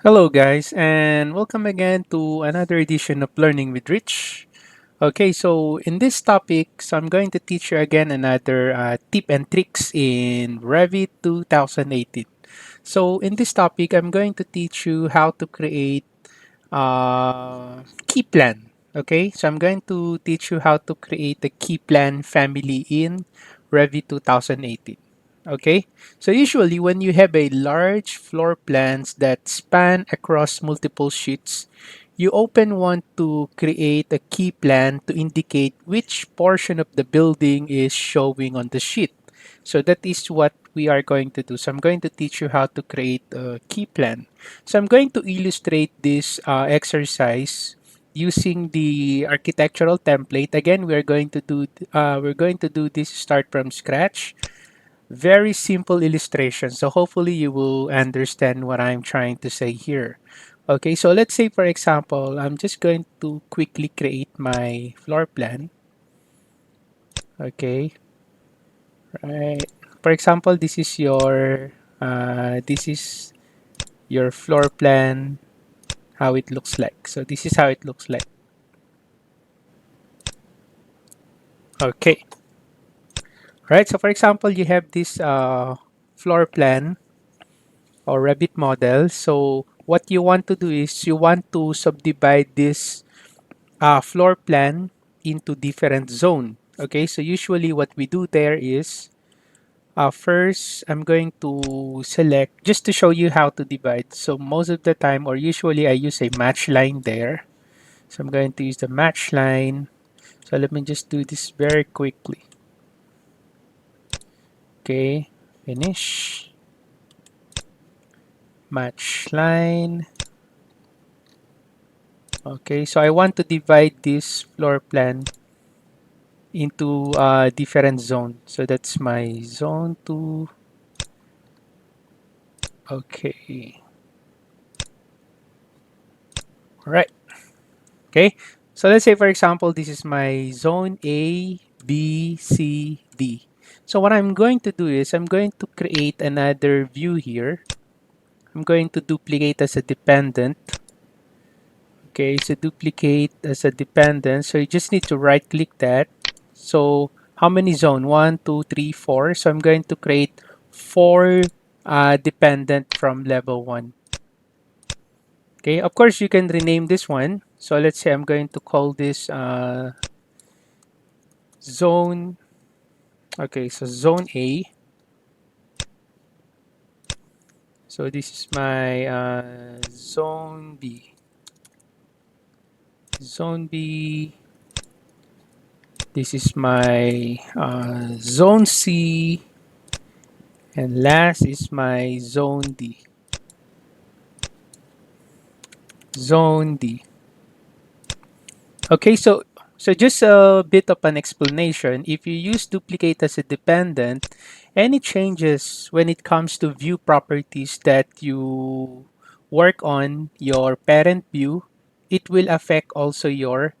Hello, guys, and welcome again to another edition of Learning with Rich. Okay, so in this topic, I'm going to teach you again another tip and tricks in Revit 2018. So in this topic, I'm going to teach you how to create key plan. Okay, so I'm going to teach you how to create a key plan family in Revit 2018. Okay, so usually when you have a large floor plans that span across multiple sheets, you often want to create a key plan to indicate which portion of the building is showing on the sheet. So that is what we are going to do. So I'm going to teach you how to create a key plan. So I'm going to illustrate this exercise using the architectural template. Again, we're going to do this start from scratch. Very simple illustration. So hopefully you will understand what I'm trying to say here. Okay, so let's say for example, I'm just going to quickly create my floor plan. Okay, right. For example, this is your floor plan, how it looks like. So this is how it looks like. Okay, right. So for example, you have this floor plan or Revit model. So what you want to do is you want to subdivide this floor plan into different zone. Okay, so usually what we do there is first I'm going to select just to show you how to divide. So most of the time or usually I use a match line there. So I'm going to use the match line. So let me just do this very quickly. Okay, finish, match line. Okay, so I want to divide this floor plan into different zone. So that's my zone 2. Okay, all right. Okay, so let's say for example, this is my zone A, B, C, D. So what I'm going to do is I'm going to create another view here. I'm going to duplicate as a dependent. Okay, so duplicate as a dependent. So you just need to right click that. So how many zone? One, two, three, four. So I'm going to create four dependent from level one. Okay, of course you can rename this one. So let's say I'm going to call this zone. Okay, so zone A. So this is my zone B. Zone B. This is my zone C. And last is my zone D. Zone D. Okay, so just a bit of an explanation. If you use duplicate as a dependent, any changes when it comes to view properties that you work on your parent view, it will affect also your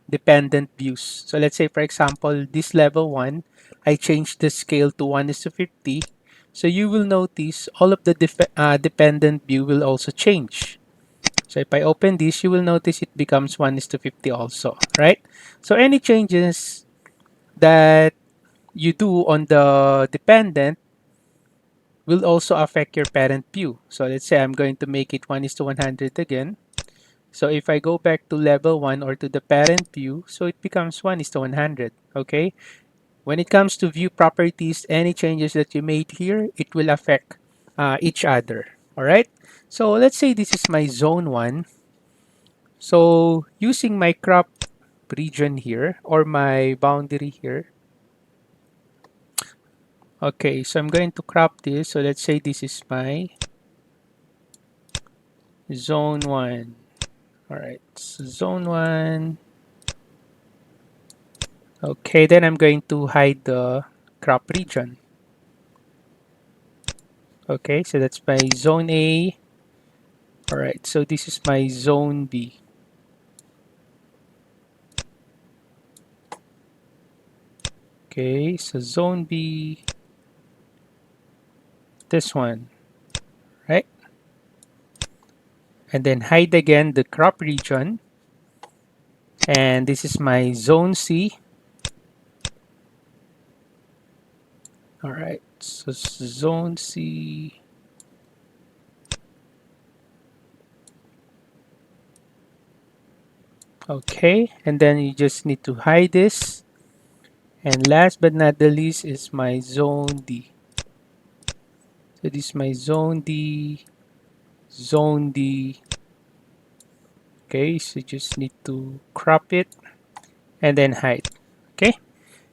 dependent views. So let's say for example, this level 1, I changed the scale to 1 is to 50. So you will notice all of the dependent view will also change. So if I open this, you will notice it becomes 1 is to 50 also, right? So any changes that you do on the dependent will also affect your parent view. So let's say I'm going to make it 1 is to 100 again. So if I go back to level 1 or to the parent view, so it becomes 1 is to 100, okay? When it comes to view properties, any changes that you made here, it will affect each other, all right? So let's say this is my zone 1. So using my crop region here or my boundary here. Okay, so I'm going to crop this. So let's say this is my zone 1. All right, so zone 1. Okay, then I'm going to hide the crop region. Okay, so that's my zone A. All right, so this is my zone B. Okay, so zone B, this one, right? and then hide again the crop region. And this is my zone C. All right, so zone C. Okay, and then you just need to hide this. And last but not the least is my zone D. So this is my zone D, zone D. Okay, so you just need to crop it and then hide. Okay,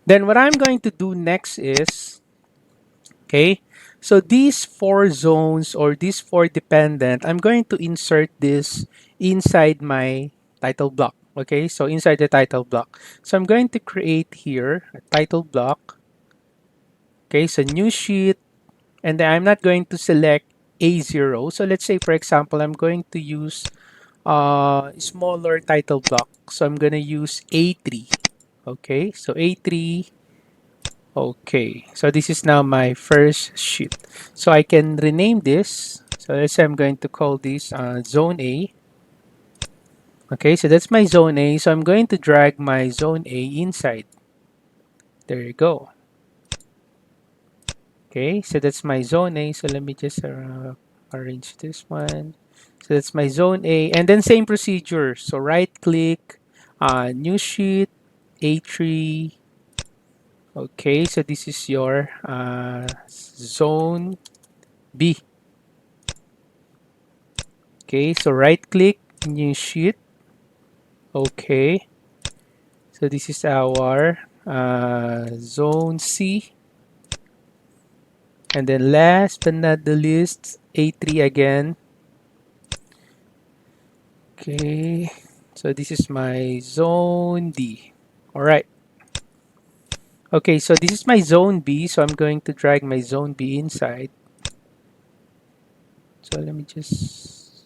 then what I'm going to do next is, okay, so these four zones or these four dependent, I'm going to insert this inside my title block. Okay, so inside the title block. So I'm going to create here a title block. Okay, so new sheet, and then I'm not going to select A0. So let's say, for example, I'm going to use smaller title block. So I'm going to use A3. Okay, so A3. Okay, so this is now my first sheet. So I can rename this. So let's say I'm going to call this Zone A. Okay, so that's my Zone A. So I'm going to drag my Zone A inside. There you go. Okay, so that's my Zone A. So let me just arrange this one. So that's my Zone A. And then same procedure. So right click, new sheet, A3. Okay, so this is your Zone B. Okay, so right click, new sheet. Okay, so this is our Zone C. And then last but not the least, A3 again. Okay, so this is my zone D. All right. Okay, so this is my zone B. So I'm going to drag my zone B inside. So let me just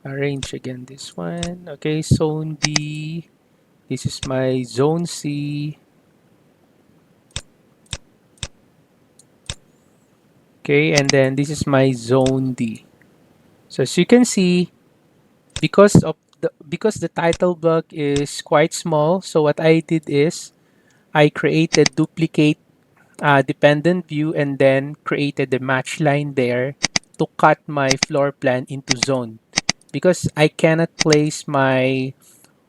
arrange again this one. Okay, zone B. This is my zone C. Okay, and then this is my zone D. So as you can see, because the title block is quite small, so what I did is I created duplicate dependent view and then created the match line there to cut my floor plan into zone because I cannot place my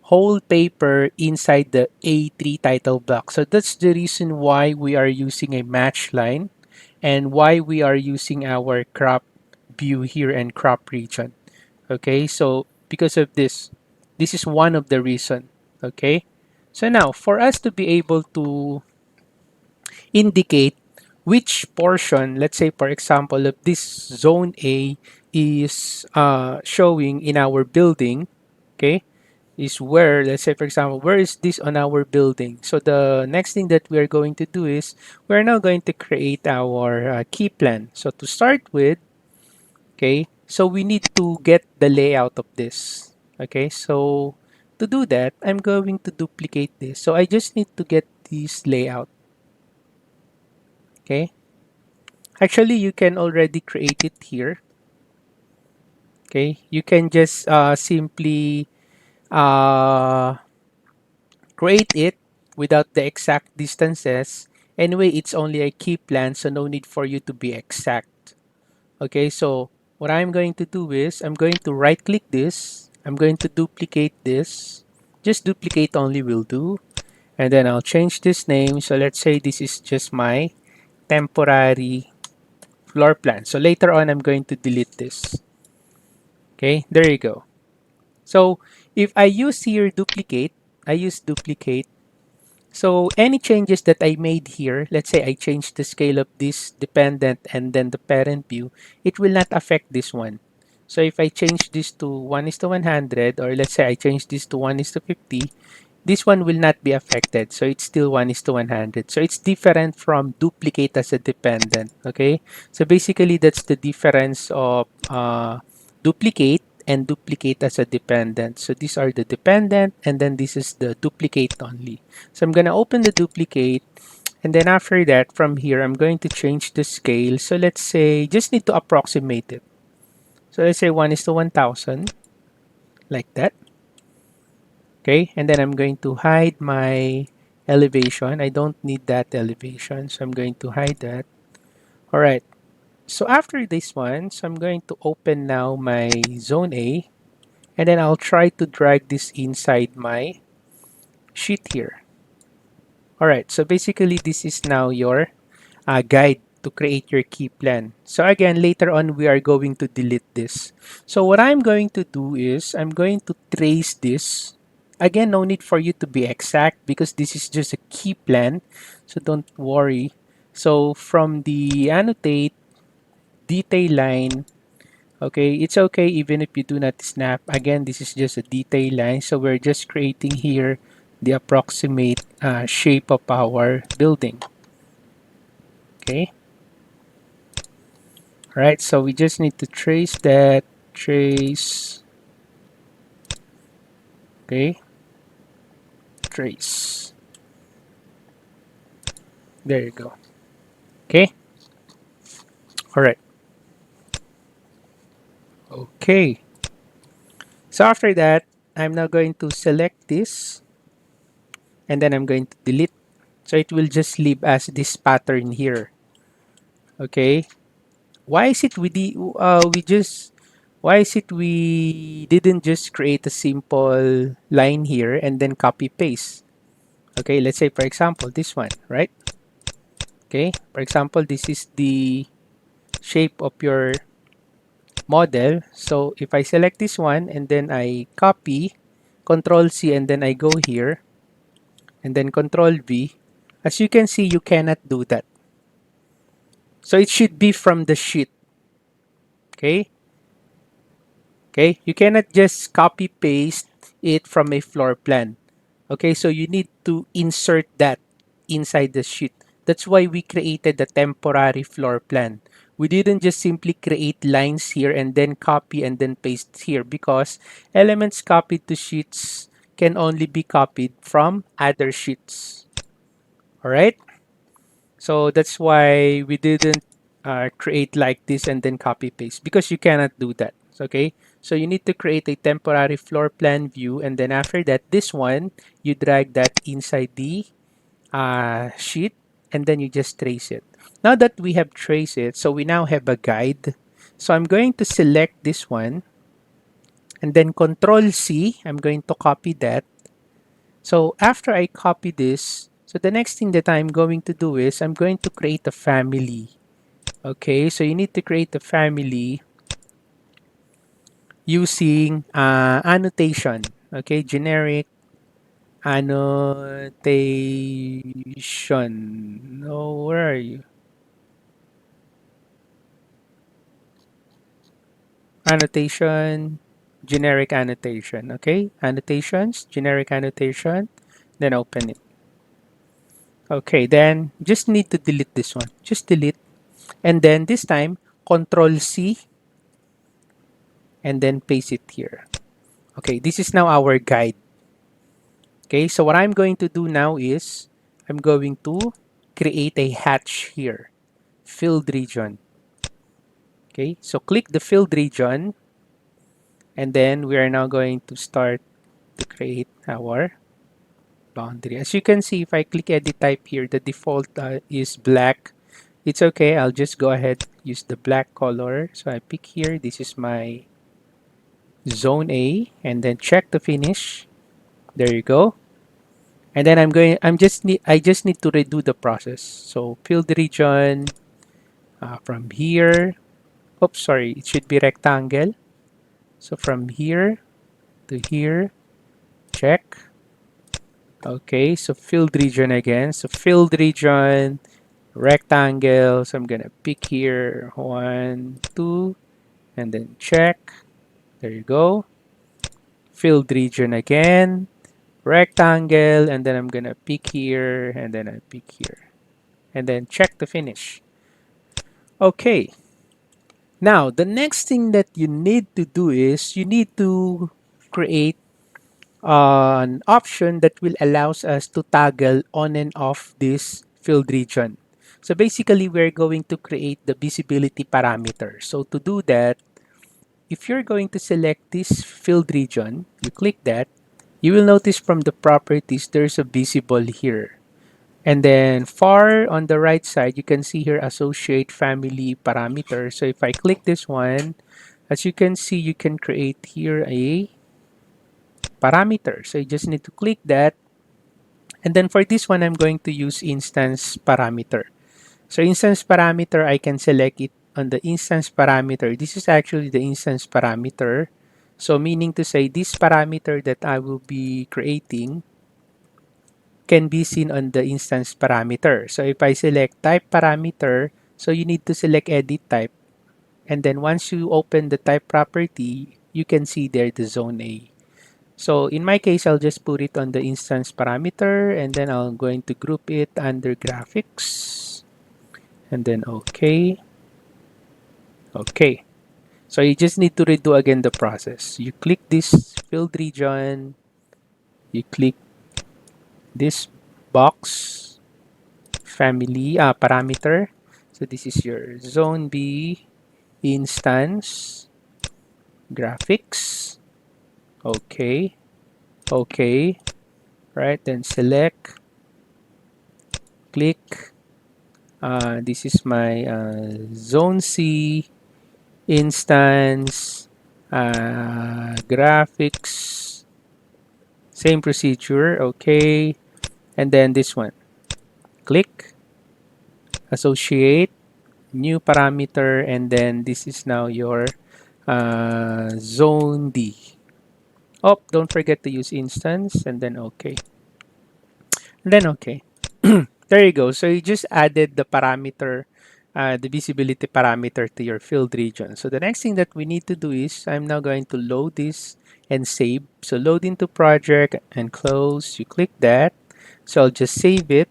whole paper inside the A3 title block. So that's the reason why we are using a match line and why we are using our crop view here and crop region. Okay, so because of this, this is one of the reason. Okay, so now for us to be able to indicate which portion, let's say for example, of this zone A is showing in our building, okay, is where, let's say for example, where is this on our building? So the next thing that we are going to do is we're now going to create our key plan. So to start with, okay, so we need to get the layout of this. Okay, so to do that, I'm going to duplicate this. So I just need to get this layout. Okay, actually, you can already create it here. Okay, you can just simply uh, create it without the exact distances. Anyway, it's only a key plan, so no need for you to be exact. Okay, so what I'm going to do is I'm going to right click this. I'm going to duplicate this. Just duplicate only will do. And then I'll change this name. So let's say this is just my temporary floor plan. So later on, I'm going to delete this. Okay, there you go. So if I use here duplicate, I use duplicate. So any changes that I made here, let's say I change the scale of this dependent and then the parent view, it will not affect this one. So if I change this to 1 is to 100, or let's say I change this to 1 is to 50, this one will not be affected. So it's still 1 is to 100. So it's different from duplicate as a dependent. Okay. So basically, that's the difference of duplicate and duplicate as a dependent. So these are the dependent, and then this is the duplicate only. So I'm going to open the duplicate. And then after that, from here, I'm going to change the scale. So let's say, just need to approximate it. So let's say 1 is to 1000, like that. Okay, and then I'm going to hide my elevation. I don't need that elevation, so I'm going to hide that. All right, so after this one, so I'm going to open now my zone A, and then I'll try to drag this inside my sheet here. All right, so basically this is now your guide to create your key plan. So again, later on, we are going to delete this. So what I'm going to do is I'm going to trace this. Again, no need for you to be exact because this is just a key plan. So don't worry. So from the annotate detail line, okay, it's okay even if you do not snap. Again, this is just a detail line. So we're just creating here the approximate shape of our building. Okay. Right, so we just need to trace that, trace, okay, trace. There you go. Okay, all right. Okay, so after that, I'm now going to select this and then I'm going to delete. So it will just leave as this pattern here. Okay, why is it why is it we didn't just create a simple line here and then copy paste? Okay, let's say for example this one, right? Okay, for example, this is the shape of your model. So if I select this one and then I copy, Control C, and then I go here and then Control V, as you can see, you cannot do that. So it should be from the sheet. Okay. Okay. You cannot just copy paste it from a floor plan. Okay. So you need to insert that inside the sheet. That's why we created the temporary floor plan. We didn't just simply create lines here and then copy and then paste here because elements copied to sheets can only be copied from other sheets. All right. So that's why we didn't create like this and then copy paste because you cannot do that. Okay. So you need to create a temporary floor plan view and then after that, this one, you drag that inside the sheet and then you just trace it. Now that we have traced it, so we now have a guide. So I'm going to select this one and then Control C. I'm going to copy that. So after I copy this, so the next thing that I'm going to do is I'm going to create a family. Okay, so you need to create a family using annotation. Okay, generic annotation. Oh, where are you? Annotation, generic annotation. Okay, annotations, generic annotation, then open it. Okay, then just need to delete this one. Just delete. And then this time, Control C and then paste it here. Okay, this is now our guide. Okay, so what I'm going to do now is I'm going to create a hatch here, field region. Okay, so click the field region and then we are now going to start to create our boundary. As you can see, if I click edit type here, the default is black. It's okay. I'll just go ahead, use the black color. So I pick here. This is my zone A and then check the finish. There you go. And then I just need to redo the process. So field region from here. Oops, sorry. It should be rectangle. So from here to here, check. Okay, so field region again. So field region, rectangle. So I'm gonna pick here one, two, and then check. There you go. Field region again, rectangle, and then I'm gonna pick here, and then I pick here, and then check to finish. Okay. Now the next thing that you need to do is you need to create an option that will allows us to toggle on and off this field region. So basically, we're going to create the visibility parameter. So to do that, if you're going to select this field region, you click that, you will notice from the properties, there's a visible here. And then far on the right side, you can see here associate family parameter. So if I click this one, as you can see, you can create here a parameter. So you just need to click that. And then for this one, I'm going to use instance parameter. So instance parameter, I can select it on the instance parameter. This is actually the instance parameter. So meaning to say this parameter that I will be creating can be seen on the instance parameter. So if I select type parameter, so you need to select edit type. And then once you open the type property, you can see there the zone A. So in my case, I'll just put it on the instance parameter and then I'm going to group it under graphics and then okay. Okay. So you just need to redo again the process. You click this field region, you click this box, family parameter. So this is your zone B instance graphics. Okay. Okay. Right. Then select, click. This is my zone C instance graphics. Same procedure. Okay. And then this one. Click, associate, new parameter, and then this is now your zone D. Oh, don't forget to use instance and then okay. And then okay. There you go. So you just added the parameter, the visibility parameter to your field region. So the next thing that we need to do is I'm now going to load this and save. So load into project and close. You click that. So I'll just save it.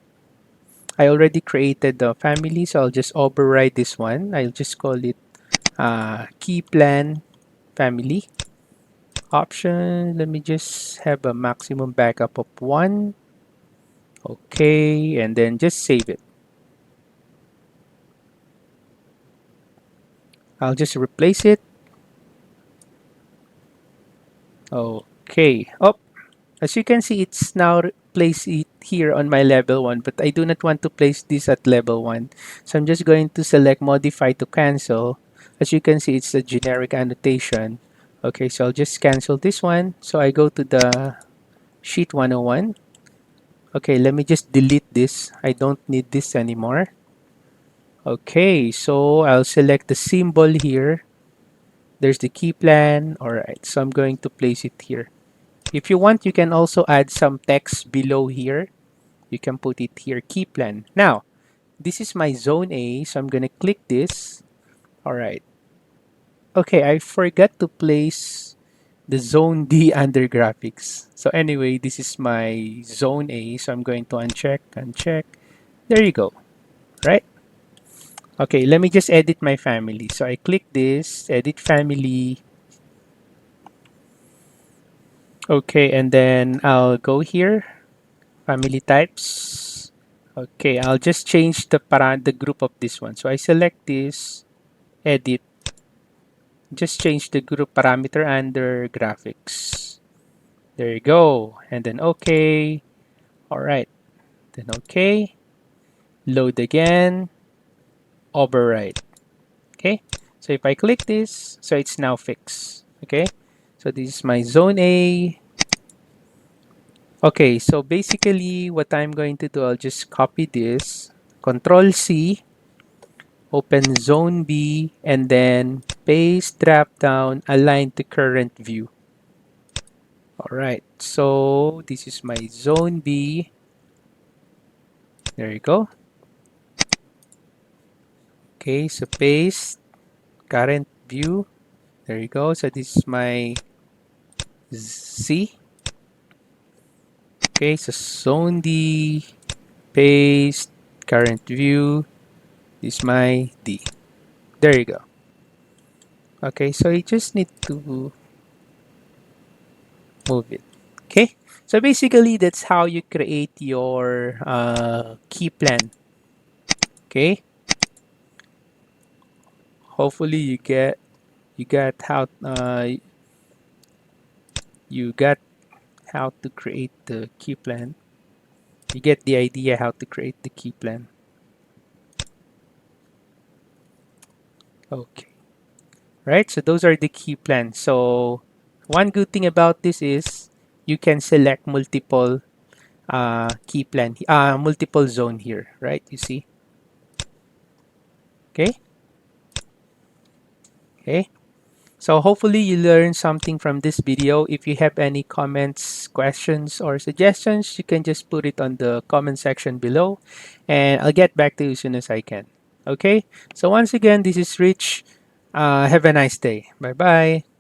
I already created the family, so I'll just override this one. I'll just call it key plan family option. Let me just have a maximum backup of 1. Okay, and then just save it. I'll just replace it. Okay. Oh, as you can see, it's now place it here on my level 1, but I do not want to place this at level 1. So I'm just going to select modify to cancel. As you can see, it's a generic annotation. Okay, so I'll just cancel this one. So I go to the sheet 101. Okay, let me just delete this. I don't need this anymore. Okay, so I'll select the symbol here. There's the key plan. All right, so I'm going to place it here. If you want, you can also add some text below here. You can put it here, key plan. Now, this is my zone A, so I'm going to click this. All right. Okay, I forgot to place the zone D under graphics. So anyway, this is my zone A, so I'm going to uncheck, uncheck. There you go, right? Okay, let me just edit my family. So I click this, edit family. Okay, and then I'll go here, family types. Okay, I'll just change the group of this one. So I select this, edit, just change the group parameter under graphics. There you go. And then okay. All right. Then okay. Load again. Override. Okay. So if I click this, so it's now fixed. Okay. So this is my zone A. Okay. So basically what I'm going to do, I'll just copy this. Control C. Open zone B and then paste drop down align to current view. All right. So this is my zone B. There you go. Okay, so paste current view. There you go. So this is my Z. Okay, so zone D, paste current view. This is my D. There you go. Okay, so you just need to move it. Okay, so basically that's how you create your key plan. Okay, hopefully you get You got you got how to create the key plan. You get the idea how to create the key plan. Okay. Right? So those are the key plans. So one good thing about this is you can select multiple multiple zone here, right? You see? Okay. Okay. So hopefully you learned something from this video. If you have any comments, questions, or suggestions, you can just put it on the comment section below and I'll get back to you as soon as I can. Okay. So once again, this is Rich. Have a nice day. Bye bye.